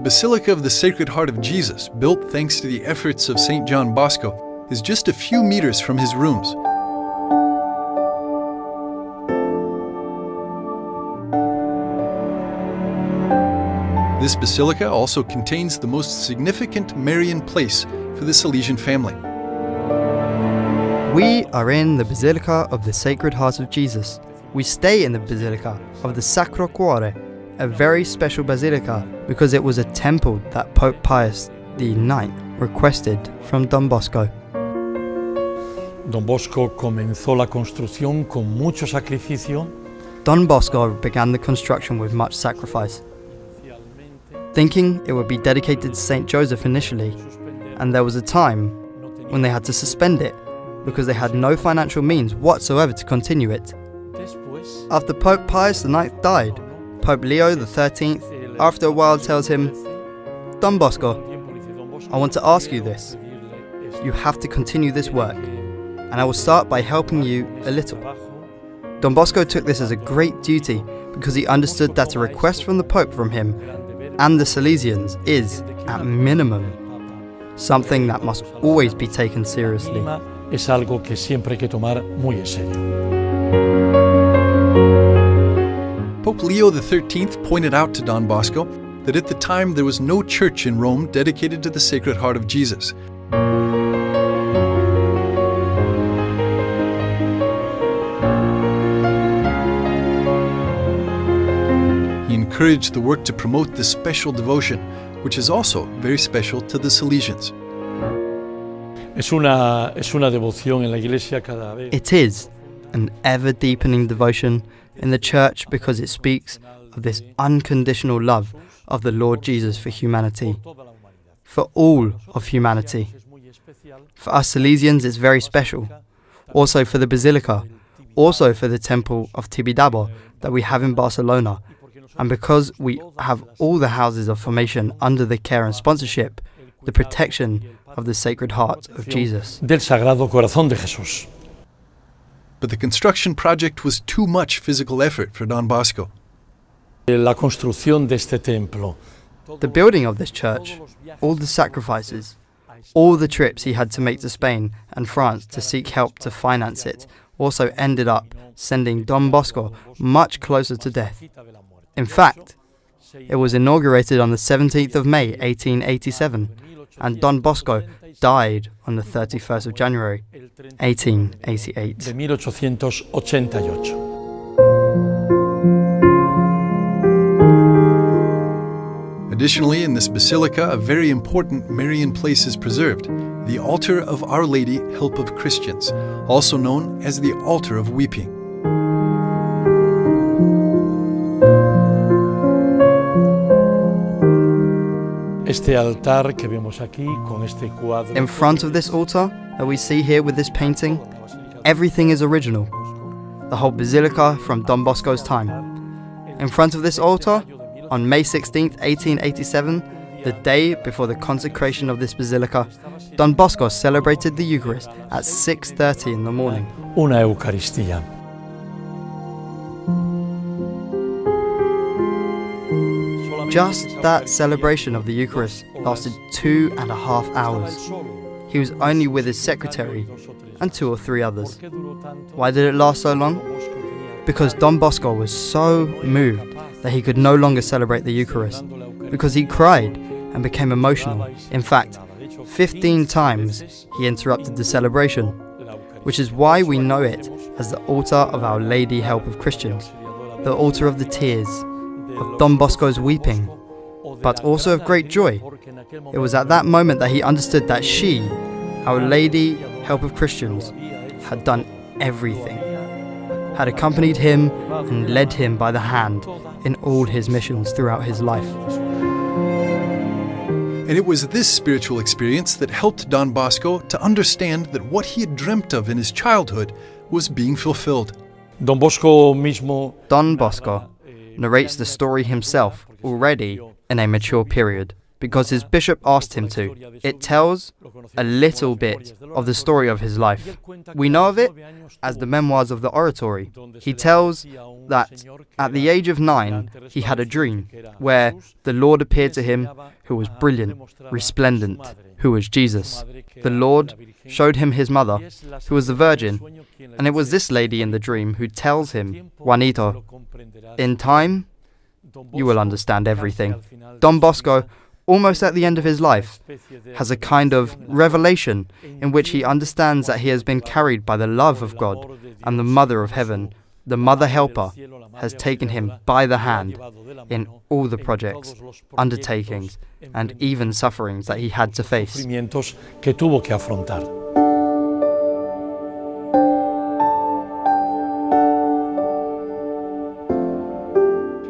Basilica of the Sacred Heart of Jesus, built thanks to the efforts of St. John Bosco, is just a few meters from his rooms. This basilica also contains the most significant Marian place for the Salesian family. We are in the Basilica of the Sacred Heart of Jesus. We stay in the Basilica of the Sacro Cuore, a very special basilica because it was a temple that Pope Pius IX requested from Don Bosco. Don Bosco comenzó la construcción con mucho sacrificio. Don Bosco began the construction with much sacrifice, thinking it would be dedicated to Saint Joseph initially, and there was a time when they had to suspend it because they had no financial means whatsoever to continue it. After Pope Pius IX died, Pope Leo XIII, after a while, tells him, Don Bosco, I want to ask you this. You have to continue this work, and I will start by helping you a little. Don Bosco took this as a great duty because he understood that a request from the Pope from him and the Salesians is, at minimum, something that must always be taken seriously. Es algo que siempre hay que tomar muy en serio. Pope Leo XIII pointed out to Don Bosco that at the time there was no church in Rome dedicated to the Sacred Heart of Jesus. He encouraged the work to promote this special devotion, which is also very special to the Salesians. Es una devoción en la iglesia cada vez. It is an ever-deepening devotion in the Church because it speaks of this unconditional love of the Lord Jesus for humanity, for all of humanity. For us Salesians, it's very special. Also for the Basilica, also for the Temple of Tibidabo that we have in Barcelona, and because we have all the houses of formation under the care and sponsorship, the protection of the Sacred Heart of Jesus. Del Sagrado Corazón de Jesús. But the construction project was too much physical effort for Don Bosco. La construcción de este templo. The building of this church, all the sacrifices, all the trips he had to make to Spain and France to seek help to finance it, also ended up sending Don Bosco much closer to death. In fact, it was inaugurated on the 17th of May 1887, and Don Bosco died on the 31st of January 1888. De 1888. Additionally, in this basilica, a very important Marian place is preserved, the altar of Our Lady, Help of Christians, also known as the Altar of Weeping. Este altar que vemos aquí con este cuadro. In front of this altar that we see here with this painting, everything is original. The whole basilica from Don Bosco's time. In front of this altar, on May 16th, 1887, the day before the consecration of this basilica, Don Bosco celebrated the Eucharist at 6:30 in the morning. Una Eucaristía. Just that celebration of the Eucharist lasted 2.5 hours. He was only with his secretary and 2 or 3 others. Why did it last so long? Because Don Bosco was so moved that he could no longer celebrate the Eucharist, because he cried and became emotional. In fact, 15 times he interrupted the celebration, which is why we know it as the altar of Our Lady Help of Christians, the altar of the tears, of Don Bosco's weeping, but also of great joy. It was at that moment that he understood that she, Our Lady Help of Christians, had done everything, had accompanied him and led him by the hand in all his missions throughout his life. And it was this spiritual experience that helped Don Bosco to understand that what he had dreamt of in his childhood was being fulfilled. Don Bosco mismo. Don Bosco narrates the story himself already in a mature period, because his bishop asked him to. It tells a little bit of the story of his life. We know of it as the memoirs of the oratory. He tells that at the age of 9, he had a dream where the Lord appeared to him, who was brilliant, resplendent, who was Jesus. The Lord showed him his mother, who was the Virgin, and it was this lady in the dream who tells him, Juanito, in time, you will understand everything. Don Bosco, almost at the end of his life, has a kind of revelation in which he understands that he has been carried by the love of God, and the Mother of Heaven, the Mother Helper, has taken him by the hand in all the projects, undertakings, and even sufferings that he had to face.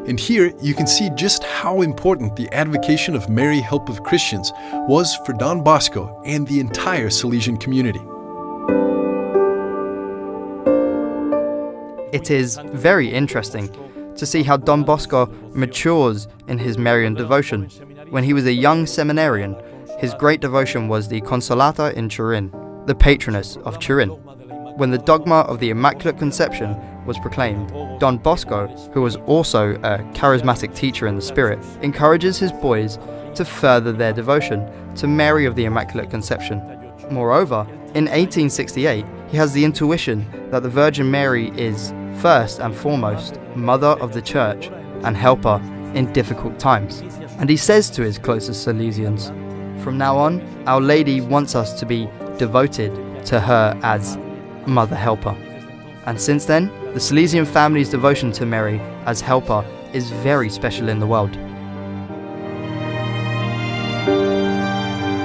And here you can see just how important the advocation of Mary, help of Christians, was for Don Bosco and the entire Salesian community. It is very interesting to see how Don Bosco matures in his Marian devotion. When he was a young seminarian, his great devotion was the Consolata in Turin, the patroness of Turin. When the dogma of the Immaculate Conception was proclaimed, Don Bosco, who was also a charismatic teacher in the Spirit, encourages his boys to further their devotion to Mary of the Immaculate Conception. Moreover, in 1868, he has the intuition that the Virgin Mary is, first and foremost, Mother of the Church and helper in difficult times. And he says to his closest Salesians, from now on, Our Lady wants us to be devoted to her as Mother Helper. And since then, the Salesian family's devotion to Mary as helper is very special in the world.